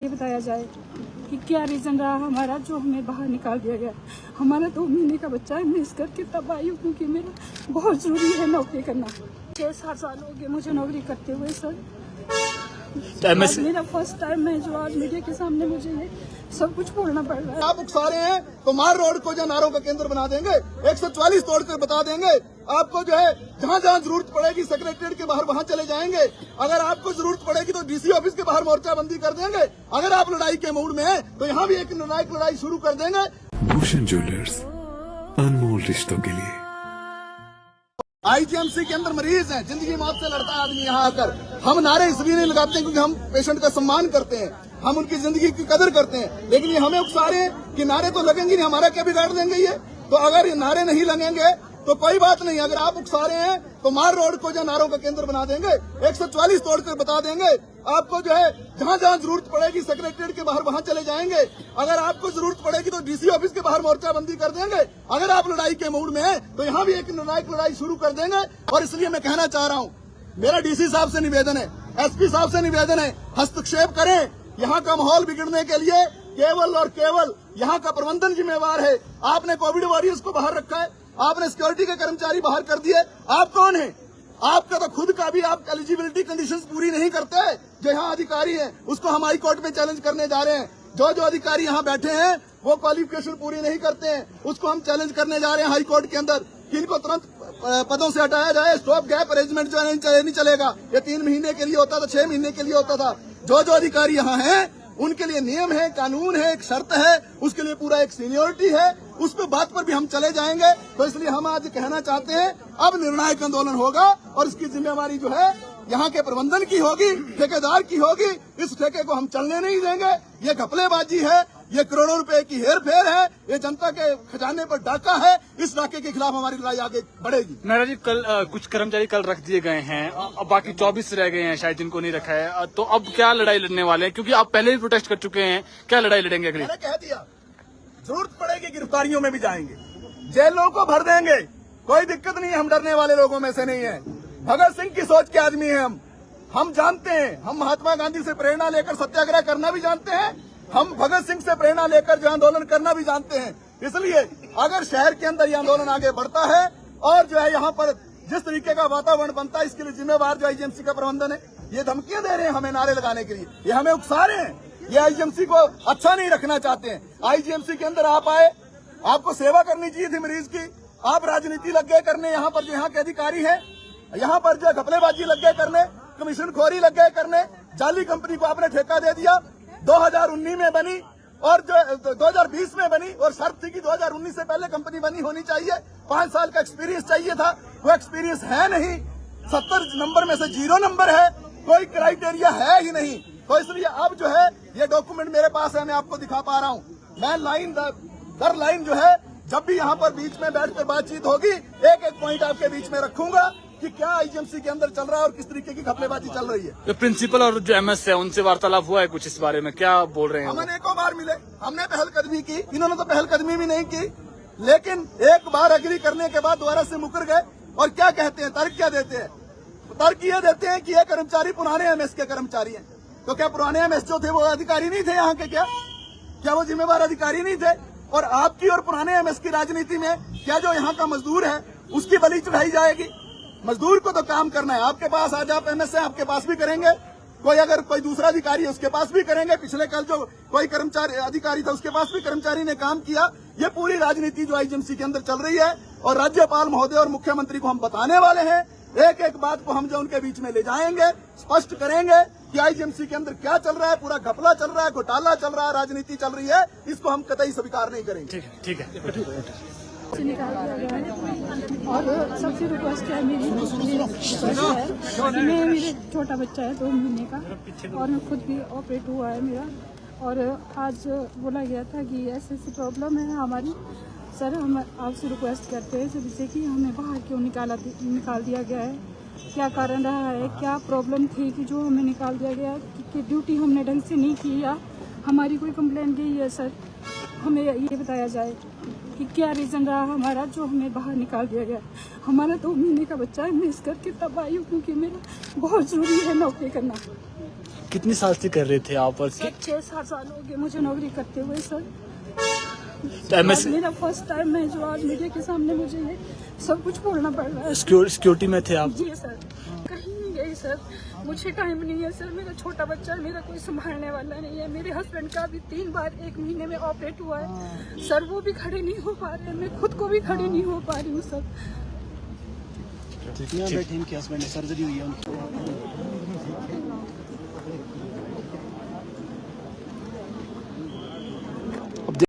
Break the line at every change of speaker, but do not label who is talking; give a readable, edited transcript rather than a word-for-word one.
ये बताया जाए कि क्या रीज़न रहा हमारा जो हमें बाहर निकाल दिया गया। हमारा 2 महीने का बच्चा है, मैं इस करके तब आई हूँ क्योंकि मेरा बहुत ज़रूरी है नौकरी करना। 6-7 साल हो गए मुझे नौकरी करते हुए सर। आज मेरा फर्स्ट टाइम है जो आज मीडिया के सामने मुझे ये सब कुछ बोलना पड़ रहा है।
आप उकसा रहे हैं तो मार रोड को जो नारों का केंद्र बना देंगे, 144 तोड़कर बता देंगे। आपको जो है जहाँ जहाँ जरूरत पड़ेगी सेक्रेटरीट के बाहर वहाँ चले जाएंगे। अगर आपको जरूरत पड़ेगी तो डीसी ऑफिस के बाहर मोर्चाबंदी कर देंगे। अगर आप लड़ाई के मूड में हैं तो यहाँ भी एक निर्णायक लड़ाई शुरू कर देंगे।
भूषण ज्वेलर्स, अनमोल रिश्तों के लिए।
आईजीएमसी के अंदर मरीज हैं, जिंदगी मौत से लड़ता है आदमी यहाँ आकर। हम नारे इसलिए नहीं लगाते हैं क्योंकि हम पेशेंट का सम्मान करते हैं, हम उनकी जिंदगी की कदर करते हैं। लेकिन ये हमें उकसा रहे हैं कि नारे तो लगेंगे नहीं, हमारा क्या बिगाड़ देंगे ये। तो अगर ये नारे नहीं लगेंगे तो कोई बात नहीं। अगर आप उकसा रहे हैं तो मार रोड को जो नारों का केंद्र बना देंगे, 144 तोड़कर बता देंगे। आपको जो है जहाँ जहाँ जरूरत पड़ेगी सेक्रेटरीट के बाहर वहाँ चले जाएंगे। अगर आपको जरूरत पड़ेगी तो डीसी ऑफिस के बाहर मोर्चाबंदी कर देंगे। अगर आप लड़ाई के मूड में हैं तो यहाँ भी एक निर्णायक लड़ाई शुरू कर देंगे। और इसलिए मैं कहना चाह रहा हूँ, मेरा डीसी साहब से निवेदन है, एसपी साहब से निवेदन है, हस्तक्षेप करें। यहाँ का माहौल बिगड़ने के लिए केवल और केवल यहाँ का प्रबंधन जिम्मेवार है। आपने कोविड वॉरियर्स को बाहर रखा है, आपने सिक्योरिटी के कर्मचारी बाहर कर दिए। आप कौन है? आपका तो खुद का भी आप एलिजिबिलिटी कंडीशंस पूरी नहीं करते। जो यहाँ अधिकारी हैं उसको हम हाई कोर्ट में चैलेंज करने जा रहे हैं। जो अधिकारी यहाँ बैठे हैं वो क्वालिफिकेशन पूरी नहीं करते हैं, उसको हम चैलेंज करने जा रहे हैं हाई कोर्ट के अंदर कि इनको तुरंत पदों से हटाया जाए। स्टॉप गैप अरेंजमेंट जो नहीं चलेगा। ये 3 महीने के लिए होता था, 6 महीने के लिए होता था। जो अधिकारी यहाँ हैं उनके लिए नियम है, कानून है, एक शर्त है, उसके लिए पूरा एक सीनियोरिटी है। उस पर बात पर भी हम चले जाएंगे। तो इसलिए हम आज कहना चाहते हैं अब निर्णायक आंदोलन होगा और इसकी जिम्मेवारी जो है यहाँ के प्रबंधन की होगी, ठेकेदार की होगी। इस ठेके को हम चलने नहीं देंगे। ये घपलेबाजी है, ये करोड़ों रुपए की हेर फेर है, ये जनता के खजाने पर डाका है। इस डाके के खिलाफ हमारी लड़ाई आगे बढ़ेगी।
नारा जी, कल कुछ कर्मचारी कल रख दिए गए हैं, अब बाकी 24 रह गए हैं शायद जिनको नहीं रखा है। तो अब क्या लड़ाई लड़ने वाले हैं? क्योंकि आप पहले भी प्रोटेस्ट कर चुके हैं, क्या लड़ाई लड़ेंगे अगली?
मैंने कह दिया, जरूरत पड़ेगी गिरफ्तारियों में भी जाएंगे, जेलों को भर देंगे, कोई दिक्कत नहीं है। हम डरने वाले लोगों में से नहीं है। भगत सिंह की सोच के आदमी है हम जानते हैं। हम महात्मा गांधी से प्रेरणा लेकर सत्याग्रह करना भी जानते हैं, हम भगत सिंह से प्रेरणा लेकर जो आंदोलन करना भी जानते हैं। इसलिए अगर शहर के अंदर ये आंदोलन आगे बढ़ता है और जो है यहाँ पर जिस तरीके का वातावरण बनता है, इसके लिए जिम्मेवार जो आईजीएमसी का प्रबंधन है। ये धमकियां दे रहे हैं हमें नारे लगाने के लिए, ये हमें उकसा रहे हैं। ये आईजीएमसी को अच्छा नहीं रखना चाहते हैं। आईजीएमसी के अंदर आप आए, आपको सेवा करनी चाहिए थी मरीज की। आप राजनीति लग गए करने, यहाँ पर जो यहाँ के अधिकारी हैं, यहाँ पर जो घपलेबाजी लग गए करने, कमीशन खोरी लग गए करने। जाली कंपनी को आपने ठेका दे दिया। 2019 में बनी और जो 2020 में बनी और शर्त थी कि 2019 से पहले कंपनी बनी होनी चाहिए। 5 साल का एक्सपीरियंस चाहिए था, वो एक्सपीरियंस है नहीं। 70 नंबर में से 0 नंबर है, कोई क्राइटेरिया है ही नहीं। तो इसलिए अब जो है ये डॉक्यूमेंट मेरे पास है, मैं आपको दिखा पा रहा हूँ। मैं लाइन दर लाइन जो है जब भी यहाँ पर बीच में बैठकर बातचीत होगी, एक एक पॉइंट आपके बीच में रखूंगा कि क्या आईजीएमसी के अंदर चल रहा है और किस तरीके की घपलेबाजी चल रही है।
तो प्रिंसिपल और जो एमएस है उनसे वार्तालाप हुआ है कुछ इस बारे में? क्या बोल रहे हैं?
हम अनेकों बार मिले, हमने पहलकदमी की, इन्होंने तो पहलकदमी भी नहीं की। लेकिन एक बार अग्री करने के बाद दोबारा से मुकर गए। और क्या कहते हैं, तर्क क्या देते हैं? तर्क ये देते हैं कि ये कर्मचारी पुराने एमएस के कर्मचारी हैं। तो क्या पुराने एमएस जो थे वो अधिकारी नहीं थे यहाँ के? क्या वो जिम्मेवार अधिकारी नहीं थे? और आपकी और पुराने एमएस की राजनीति में क्या जो यहाँ का मजदूर है उसकी बलि चढ़ाई जाएगी? मजदूर को तो काम करना है। आपके पास आज आप एमएस है, आपके पास भी करेंगे। अगर कोई दूसरा अधिकारी है उसके पास भी करेंगे। पिछले कल जो कोई कर्मचारी अधिकारी था उसके पास भी कर्मचारी ने काम किया। ये पूरी राजनीति जो आईजीएमसी के अंदर चल रही है और राज्यपाल महोदय और मुख्यमंत्री को हम बताने वाले हैं। एक एक बात को हम जो उनके बीच में ले जाएंगे, स्पष्ट करेंगे कि आईजीएमसी के अंदर क्या चल रहा है। पूरा घपला चल रहा है, घोटाला चल रहा है, राजनीति चल रही है। इसको हम कतई स्वीकार नहीं करेंगे।
ठीक है।
से निकाल दिया गया है और सबसे रिक्वेस्ट है मेरी मेरे छोटा बच्चा है 2 महीने का और मैं खुद भी ऑपरेट हुआ है मेरा। और आज बोला गया था कि ऐसी प्रॉब्लम है हमारी। सर, हम आपसे रिक्वेस्ट करते हैं सभी से कि हमें बाहर क्यों निकाल दिया गया है, क्या कारण रहा है, क्या प्रॉब्लम थी कि जो हमें निकाल दिया गया, कि ड्यूटी हमने ढंग से नहीं की या हमारी कोई कंप्लेंट गई है। सर, हमें ये बताया जाए कि क्या रीज़न रहा हमारा जो हमें बाहर निकाल दिया गया। हमारा 2 महीने का बच्चा है, मैं इस करके तब आई हूँ क्योंकि मेरा बहुत ज़रूरी है नौकरी करना।
कितनी साल से कर रहे थे आप? और
सर 6-7 साल हो गए मुझे नौकरी करते हुए सर।
MS
मेरा फर्स्ट टाइम है जो आज मीडिया के सामने मुझे ये सब कुछ बोलना पड़ रहा है।
सिक्योरिटी में थे आप?
जी सर, कहीं नहीं गई सर, मुझे टाइम नहीं है सर, मेरा छोटा बच्चा है, मेरा कोई संभालने वाला नहीं है। मेरे हस्बैंड का भी 3 बार 1 महीने में ऑपरेट हुआ है सर, वो भी खड़े नहीं हो पा रहे हैं, मैं खुद को भी खड़ी नहीं हो पा रही हूँ सर।
बैठे इनके हस्बैंड सर्जरी हुई है उनकी।